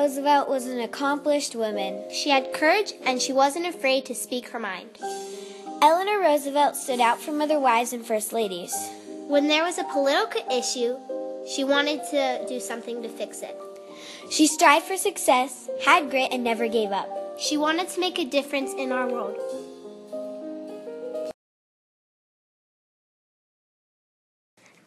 Roosevelt was an accomplished woman. She had courage and she wasn't afraid to speak her mind. Eleanor Roosevelt stood out from other wives and first ladies. When there was a political issue, she wanted to do something to fix it. She strived for success, had grit, and never gave up. She wanted to make a difference in our world.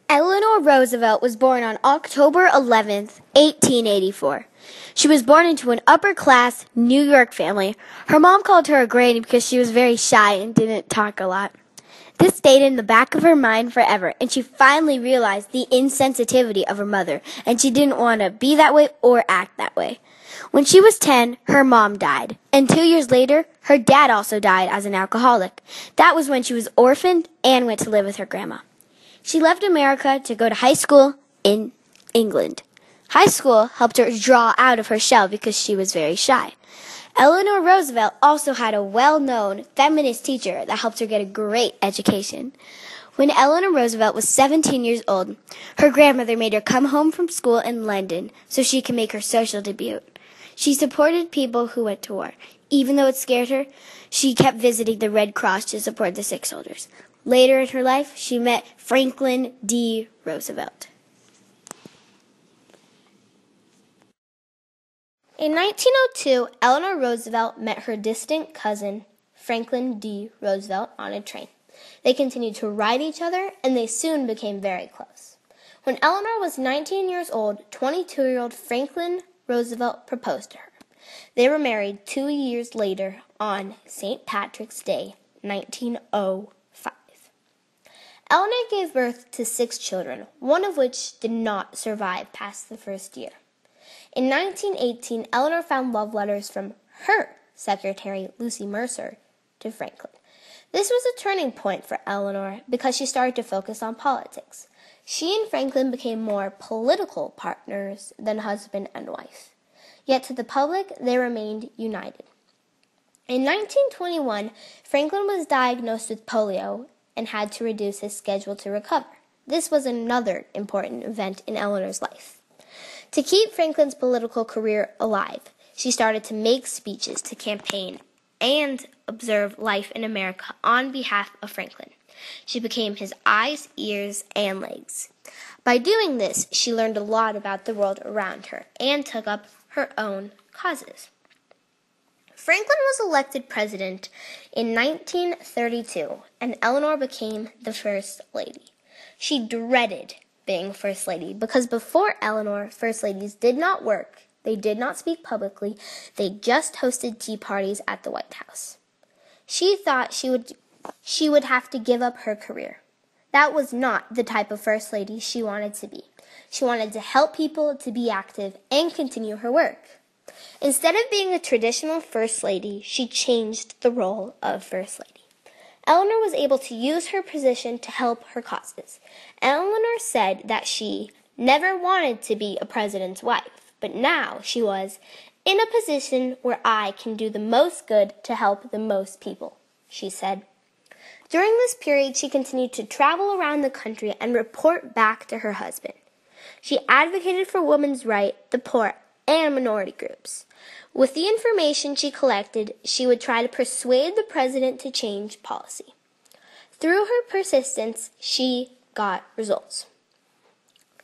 Eleanor Roosevelt was born on October 11th, 1884. She was born into an upper-class New York family. Her mom called her a granny because she was very shy and didn't talk a lot. This stayed in the back of her mind forever, and she finally realized the insensitivity of her mother, and she didn't want to be that way or act that way. When she was 10, her mom died, and 2 years later, her dad also died as an alcoholic. That was when she was orphaned and went to live with her grandma. She left America to go to high school in England. High school helped her draw out of her shell because she was very shy. Eleanor Roosevelt also had a well-known feminist teacher that helped her get a great education. When Eleanor Roosevelt was 17 years old, her grandmother made her come home from school in London so she could make her social debut. She supported people who went to war. Even though it scared her, she kept visiting the Red Cross to support the sick soldiers. Later in her life, she met Franklin D. Roosevelt. In 1902, Eleanor Roosevelt met her distant cousin, Franklin D. Roosevelt, on a train. They continued to ride each other, and they soon became very close. When Eleanor was 19 years old, 22-year-old Franklin Roosevelt proposed to her. They were married 2 years later on St. Patrick's Day, 1905. Eleanor gave birth to 6 children, one of which did not survive past the first year. In 1918, Eleanor found love letters from her secretary, Lucy Mercer, to Franklin. This was a turning point for Eleanor because she started to focus on politics. She and Franklin became more political partners than husband and wife. Yet to the public, they remained united. In 1921, Franklin was diagnosed with polio and had to reduce his schedule to recover. This was another important event in Eleanor's life. To keep Franklin's political career alive, she started to make speeches to campaign and observe life in America on behalf of Franklin. She became his eyes, ears, and legs. By doing this, she learned a lot about the world around her and took up her own causes. Franklin was elected president in 1932, and Eleanor became the First Lady. She dreaded being First Lady because before Eleanor, First Ladies did not work, they did not speak publicly, they just hosted tea parties at the White House. She thought she would have to give up her career. That was not the type of First Lady she wanted to be. She wanted to help people to be active and continue her work. Instead of being a traditional First Lady, she changed the role of First Lady. Eleanor was able to use her position to help her causes. Eleanor said that she never wanted to be a president's wife, but now she was in a position where I can do the most good to help the most people, she said. During this period, she continued to travel around the country and report back to her husband. She advocated for women's rights, the poor, and minority groups. With the information she collected, she would try to persuade the president to change policy. Through her persistence, she got results.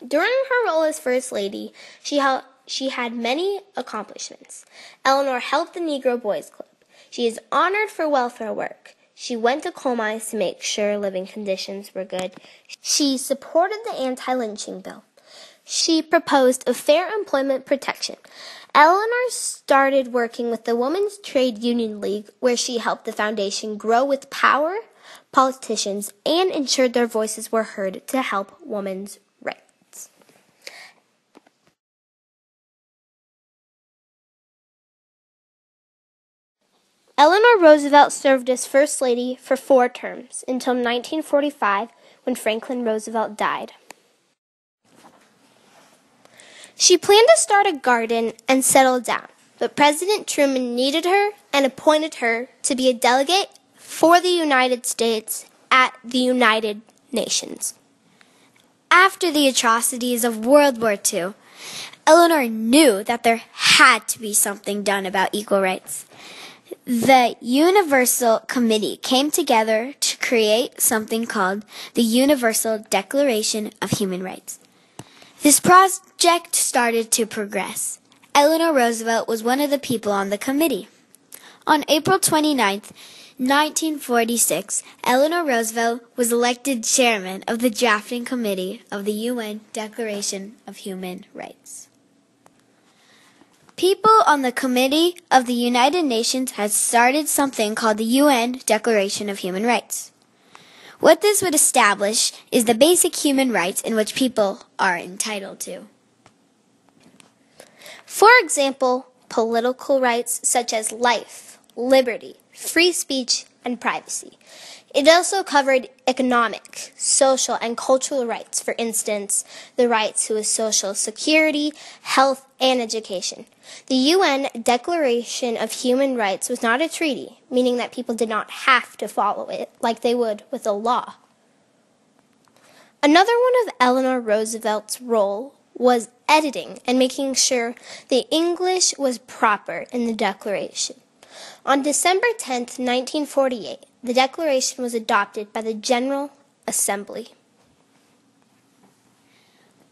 During her role as First Lady, she had many accomplishments. Eleanor helped the Negro Boys Club. She is honored for welfare work. She went to coal mines to make sure living conditions were good. She supported the anti-lynching bill. She proposed a fair employment protection. Eleanor started working with the Women's Trade Union League, where she helped the foundation grow with power, politicians, and ensured their voices were heard to help women's rights. Eleanor Roosevelt served as First Lady for 4 terms until 1945, when Franklin Roosevelt died. She planned to start a garden and settle down, but President Truman needed her and appointed her to be a delegate for the United States at the United Nations. After the atrocities of World War II, Eleanor knew that there had to be something done about equal rights. The Universal Committee came together to create something called the Universal Declaration of Human Rights. This project started to progress. Eleanor Roosevelt was one of the people on the committee. On April 29, 1946, Eleanor Roosevelt was elected chairman of the drafting committee of the UN Declaration of Human Rights. People on the Committee of the United Nations had started something called the UN Declaration of Human Rights. What this would establish is the basic human rights in which people are entitled to. For example, political rights such as life, liberty, free speech, and privacy. It also covered economic, social, and cultural rights, for instance, the right to social security, health, and education. The UN Declaration of Human Rights was not a treaty, meaning that people did not have to follow it like they would with a law. Another one of Eleanor Roosevelt's role was editing and making sure the English was proper in the Declaration. On December 10, 1948, the Declaration was adopted by the General Assembly.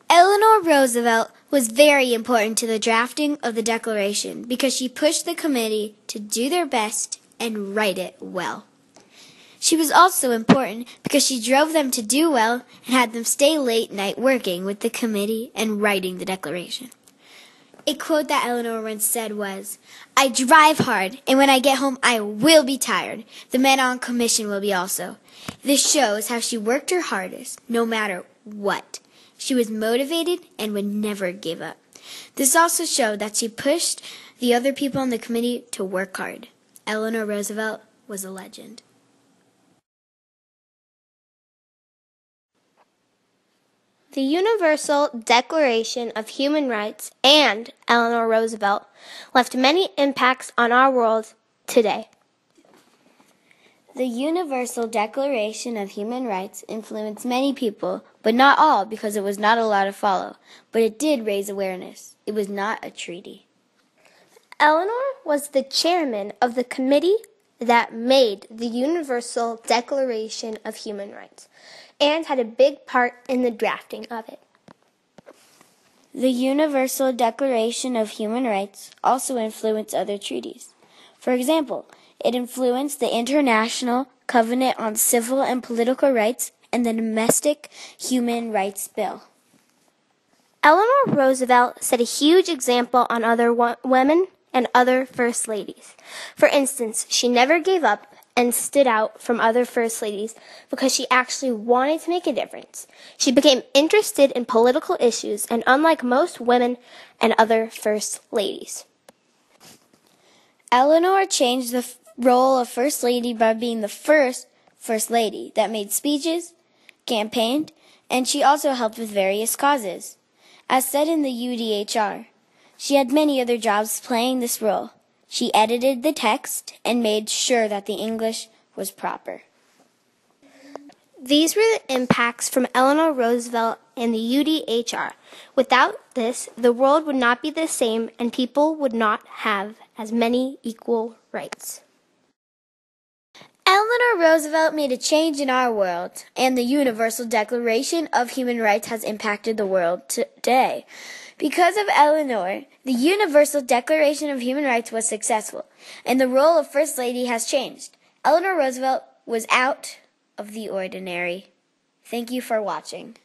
Eleanor Roosevelt was very important to the drafting of the Declaration because she pushed the committee to do their best and write it well. She was also important because she drove them to do well and had them stay late night working with the committee and writing the Declaration. A quote that Eleanor once said was, "I drive hard, and when I get home I will be tired. The men on commission will be also." This shows how she worked her hardest, no matter what. She was motivated and would never give up. This also showed that she pushed the other people on the committee to work hard. Eleanor Roosevelt was a legend. The Universal Declaration of Human Rights and Eleanor Roosevelt left many impacts on our world today. The Universal Declaration of Human Rights influenced many people, but not all because it was not a law to follow. But it did raise awareness. It was not a treaty. Eleanor was the chairman of the committee that made the Universal Declaration of Human Rights and had a big part in the drafting of it. The Universal Declaration of Human Rights also influenced other treaties. For example, it influenced the International Covenant on Civil and Political Rights and the Domestic Human Rights Bill. Eleanor Roosevelt set a huge example on other women and other first ladies. For instance, she never gave up and stood out from other first ladies because she actually wanted to make a difference. She became interested in political issues, and unlike most women and other first ladies. Eleanor changed the role of First Lady by being the first First Lady that made speeches, campaigned, and she also helped with various causes. As said in the UDHR, she had many other jobs playing this role. She edited the text and made sure that the English was proper. These were the impacts from Eleanor Roosevelt and the UDHR. Without this, the world would not be the same and people would not have as many equal rights. Eleanor Roosevelt made a change in our world, and the Universal Declaration of Human Rights has impacted the world today. Because of Eleanor, the Universal Declaration of Human Rights was successful, and the role of First Lady has changed. Eleanor Roosevelt was out of the ordinary. Thank you for watching.